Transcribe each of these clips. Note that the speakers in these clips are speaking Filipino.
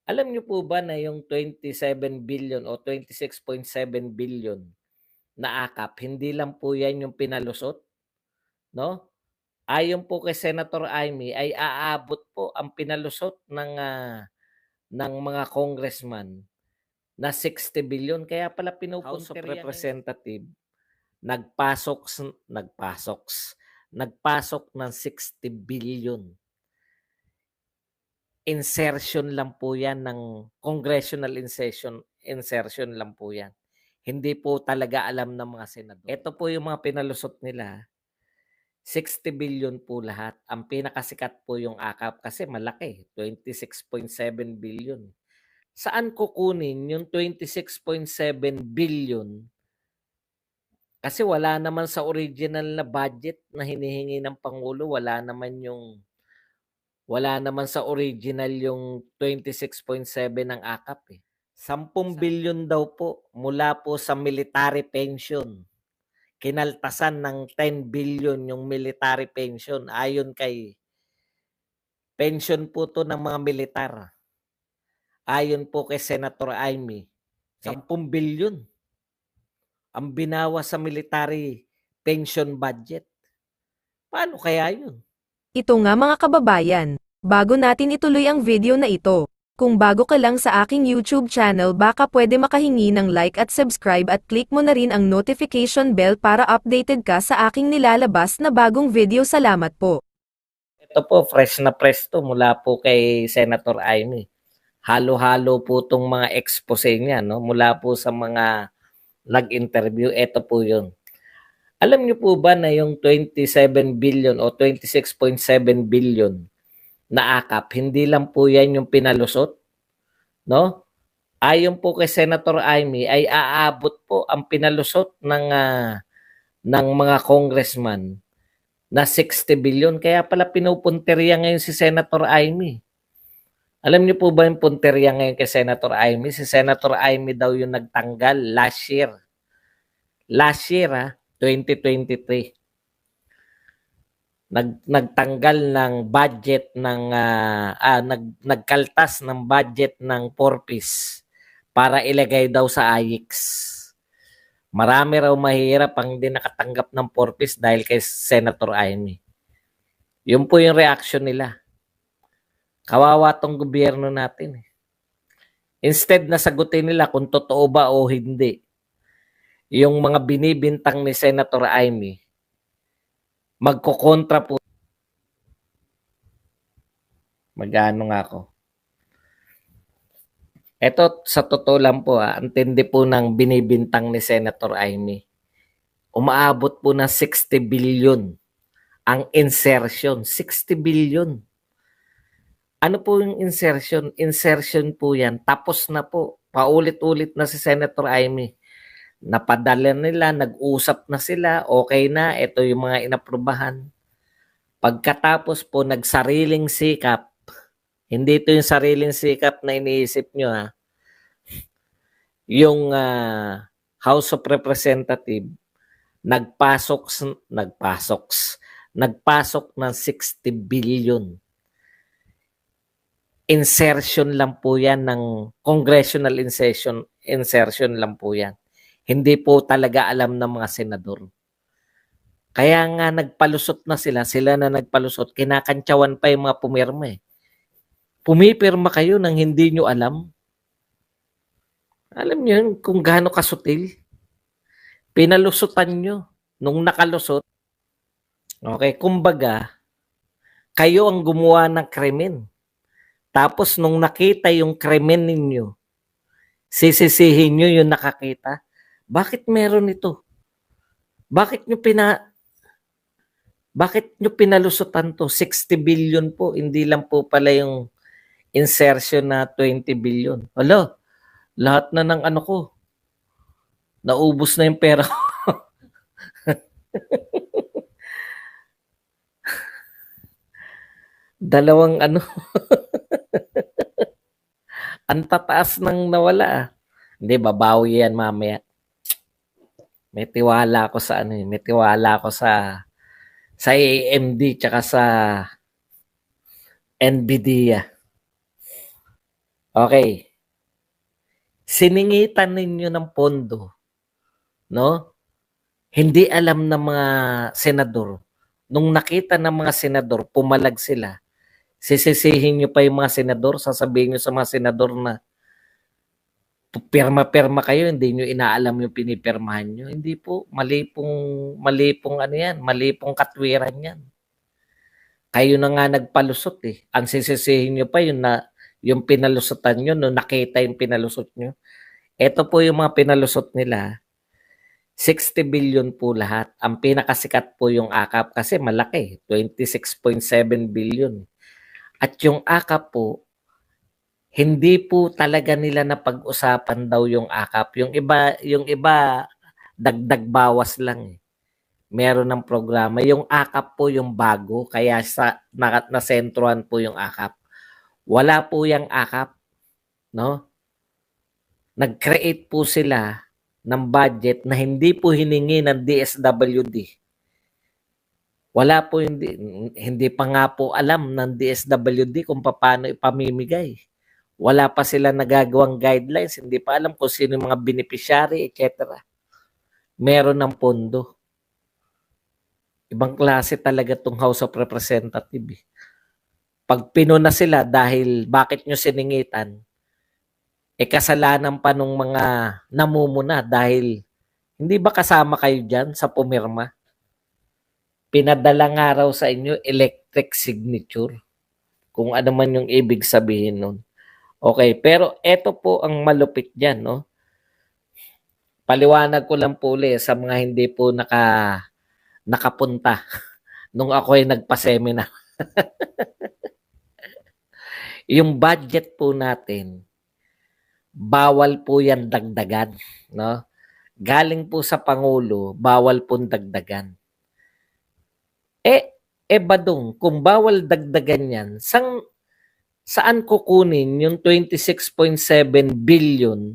Alam niyo po ba na yung 27 billion o 26.7 billion na akap, hindi lang po yan yung pinalusot, 'no? Ayon po kay Senator Amy ay aabot po ang pinalusot ng mga congressman na 60 billion. Kaya pala House of Representative nagpasok ng 60 billion. Insertion lang po yan ng congressional insertion lang po yan. Hindi po talaga alam ng mga senador. Ito po yung mga pinalusot nila. 60 billion po lahat. Ang pinakasikat po yung AKAP kasi malaki, 26.7 billion. Saan kukunin yung 26.7 billion? Kasi wala naman sa original na budget na hinihingi ng Pangulo, wala naman sa original yung 26.7 ng AKAP eh. 10 billion daw po mula po sa military pension. Kinaltasan ng 10 billion yung military pension ayon kay pension po to ng mga militar. Ayon po kay Senator Amy, 10 billion ang binawas sa military pension budget. Paano kaya yun? Ito nga mga kababayan, bago natin ituloy ang video na ito, kung bago ka lang sa aking YouTube channel baka pwede makahingi ng like at subscribe at click mo na rin ang notification bell para updated ka sa aking nilalabas na bagong video. Salamat po. Ito po, fresh na fresh to mula po kay Senator Amy. Halo-halo po itong mga expose niya, no? Mula po sa mga nag-interview, ito po yun. Alam niyo po ba na yung 27 billion o 26.7 billion na akap, hindi lang po yan yung pinalusot, no? Ayon po kay Senator Amy ay aabot po ang pinalusot ng mga congressman na 60 billion. Kaya pala pinupunteriya ngayon si Senator Amy. Alam niyo po ba yung punteriya ngayon kay Senator Amy? Si Senator Amy daw yung nagtanggal last year. Last year 2023. Nagtanggal ng budget nagkaltas ng budget ng Porpis para ilagay daw sa AIX. Marami raw mahirap ang hindi nakatanggap ng Porpis dahil kay Senator Amy. Yun po yung reaction nila. Kawawa tong gobyerno natin. Instead na sagutin nila kung totoo ba o hindi, yung mga binibintang ni Senator Amy, magkokontra po. Mag-ano nga ako. Ito, sa totoo lang po, ang tindi po ng binibintang ni Senator Amy. Umaabot po ng 60 billion ang insertion. 60 billion. Ano po yung insertion? Insertion po yan. Tapos na po. Paulit-ulit na si Senator Amy. Napadala nila, nag-usap na sila, okay na, ito yung mga inaprubahan. Pagkatapos po, nagsariling sikap. Hindi ito yung sariling sikap na iniisip nyo Yung House of Representative, nagpasok ng 60 billion. Insertion lang po yan ng congressional insertion lang po yan. Hindi po talaga alam ng mga senador. Kaya nga nagpalusot na sila na nagpalusot, kinakantsawan pa yung mga pumirma Pumipirma kayo nang hindi nyo alam. Alam nyo yun kung gaano kasutil. Pinalusutan nyo nung nakalusot. Okay, kumbaga, kayo ang gumawa ng krimen. Tapos nung nakita yung krimen ninyo, sisisihin nyo yung nakakita. Bakit meron ito? Bakit nyo pinalusutan to? 60 billion po, hindi lang po pala yung insertion na 20 billion. Hala, lahat na ng ano ko. Naubos na yung pera ko. Dalawang ano. Ang tataas ng nawala Hindi, babawi yan mamaya. May tiwala ako sa may tiwala ako sa AMD tsaka sa NVIDIA. Okay. Siningitan ninyo ng pondo, no? Hindi alam ng mga senador. Nung nakita ng mga senador, pumalag sila. Sisisihin nyo pa yung mga senador, sasabihin nyo sa mga senador na pirma-pirma kayo, hindi nyo inaalam yung pinipirmahan nyo. Hindi po, mali pong ano yan, mali pong katwiran yan. Kayo na nga nagpalusot eh. Ang sisisihin nyo pa yung, yung pinalusutan nyo, no nakita yung pinalusot nyo. Ito po yung mga pinalusot nila, 60 billion po lahat. Ang pinakasikat po yung AKAP kasi malaki, 26.7 billion. At yung AKAP po, hindi po talaga nila napag-usapan daw yung AKAP. Yung iba dagdag bawas lang eh. Meron ng programa. Yung AKAP po yung bago, kaya sa nasentruhan po yung AKAP. Wala po yung AKAP, no? Nag-create po sila ng budget na hindi po hiningi ng DSWD. Wala po hindi pa nga po alam ng DSWD kung paano ipamimigay. Wala pa sila nagagawang guidelines, hindi pa alam kung sino yung mga beneficiary, etc. Meron ng pondo. Ibang klase talaga tong House of Representatives. Pag pinuna sila dahil bakit nyo siningitan, kasalanan pa nung mga namumuna dahil hindi ba kasama kayo dyan sa pumirma? Pinadala nga raw sa inyo electric signature. Kung ano man yung ibig sabihin nun. Okay, pero eto po ang malupit dyan, no? Paliwanag ko lang po ulit sa mga hindi po nakapunta nung ako ay nagpa-seminar. Yung budget po natin, bawal po yan dagdagan, no? Galing po sa Pangulo, bawal po dagdagan. Badong, kung bawal dagdagan yan, saan kukunin yung 26.7 billion?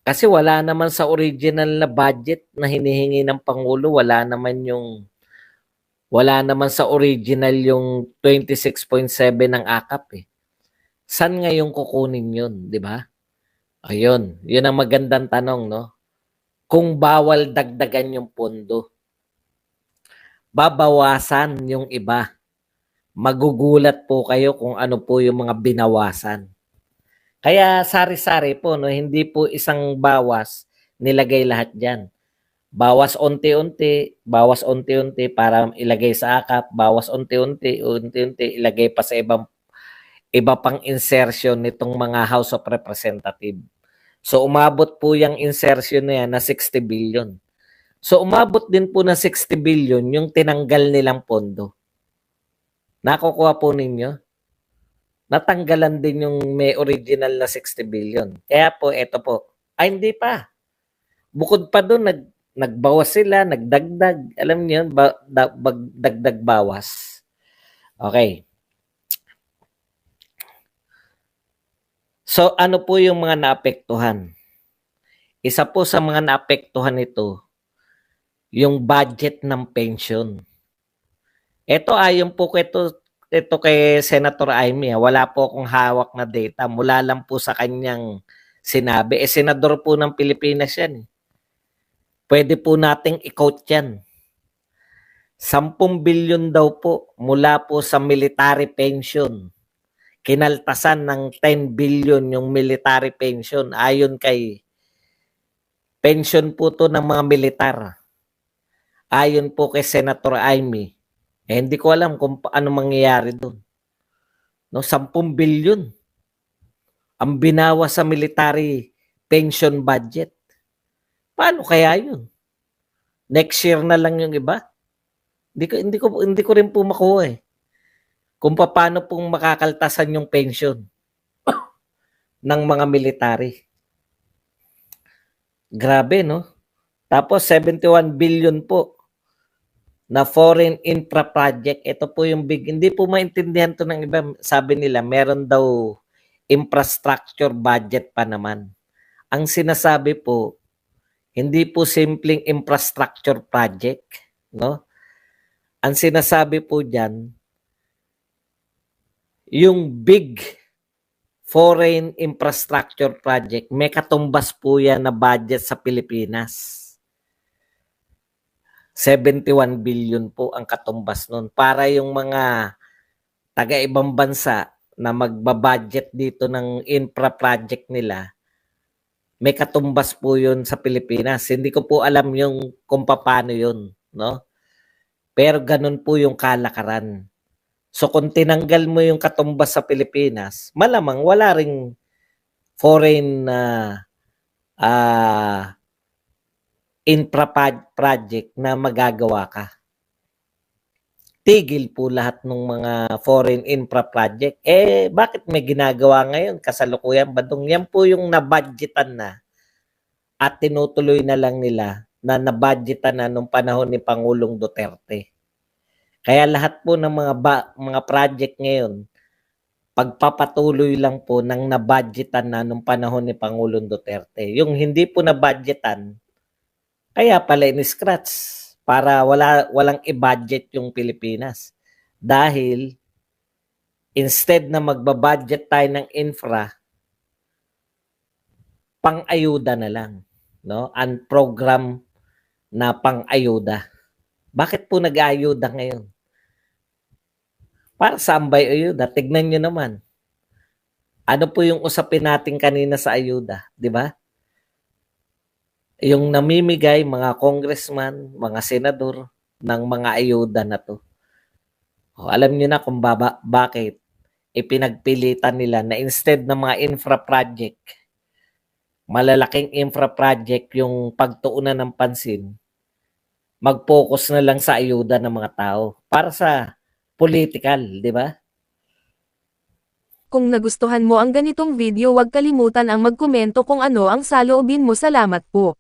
Kasi wala naman sa original na budget na hinihingi ng Pangulo, wala naman sa original yung 26.7 ng AKAP eh. Saan ngayon kukunin yun, di ba? Ayun, yun ang magandang tanong, no? Kung bawal dagdagan yung pondo, babawasan yung iba. Magugulat po kayo kung ano po yung mga binawasan. Kaya sari-sari po, no? Hindi po isang bawas nilagay lahat dyan. Bawas unti-unti para ilagay sa AKAP, bawas unti-unti ilagay pa sa iba pang insertion nitong mga House of Representatives. So umabot po yung insertion na yan na 60 billion. So umabot din po na 60 billion yung tinanggal nilang pondo. Nakukuha po ninyo? Natanggalan din yung may original na 60 billion. Kaya po, eto po. Ay, hindi pa. Bukod pa doon, nagbawas sila, nagdagdag. Alam niyo yun, dagdag bawas. Okay. So, ano po yung mga naapektuhan? Isa po sa mga naapektuhan nito, yung budget ng pension. Ito ayon po ito kay Senator Amy. Wala po akong hawak na data. Mula lang po sa kanyang sinabi. Senador po ng Pilipinas yan. Pwede po nating i-quote yan. 10 billion daw po mula po sa military pension. Kinaltasan ng 10 billion yung military pension. Ayon kay pension po to ng mga militar. Ayon po kay Senator Amy. Hindi ko alam kung ano mangyayari doon. No, 10 billion ang binawas sa military pension budget. Paano kaya yun? Next year na lang yung iba? Hindi ko rin po makuha eh. Kung paano pong makakaltasan yung pension ng mga military. Grabe, no? Tapos 71 billion po na foreign infra project. Ito po yung big, hindi po maintindihan to ng iba. Sabi nila, meron daw infrastructure budget pa naman. Ang sinasabi po, hindi po simpleng infrastructure project, no? Ang sinasabi po diyan, yung big foreign infrastructure project, may katumbas po yan na budget sa Pilipinas. 71 billion po ang katumbas nun. Para yung mga taga-ibang bansa na magbabudget dito ng infra project nila, may katumbas po yun sa Pilipinas. Hindi ko po alam yung kung paano yun, no? Pero ganun po yung kalakaran. So kung tinanggal mo yung katumbas sa Pilipinas, malamang wala ring foreign infra project na magagawa ka. Tigil po lahat ng mga foreign infra project. Bakit may ginagawa ngayon? Kasalukuyan badong yan po yung nabudgetan na at tinutuloy na lang nila na nabudgetan na nung panahon ni Pangulong Duterte. Kaya lahat po ng mga project ngayon, pagpapatuloy lang po ng nabudgetan na nung panahon ni Pangulong Duterte. Yung hindi po nabudgetan, kaya pala in-scratch para walang i-budget yung Pilipinas. Dahil instead na magbabudget tayo ng infra, pang-ayuda na lang, no? Ang program na pang-ayuda. Bakit po nag-ayuda ngayon? Para saan ba yung ayuda? Tignan nyo naman. Ano po yung usapin natin kanina sa ayuda, di ba? Yung namimigay mga congressman, mga senador ng mga ayuda na to. Alam niyo na kung bakit ipinagpilitan nila na instead ng mga infra project, malalaking infra project yung pagtuunan ng pansin, mag-focus na lang sa ayuda ng mga tao para sa political, di ba? Kung nagustuhan mo ang ganitong video, huwag kalimutan ang magkomento kung ano ang saloobin mo. Salamat po.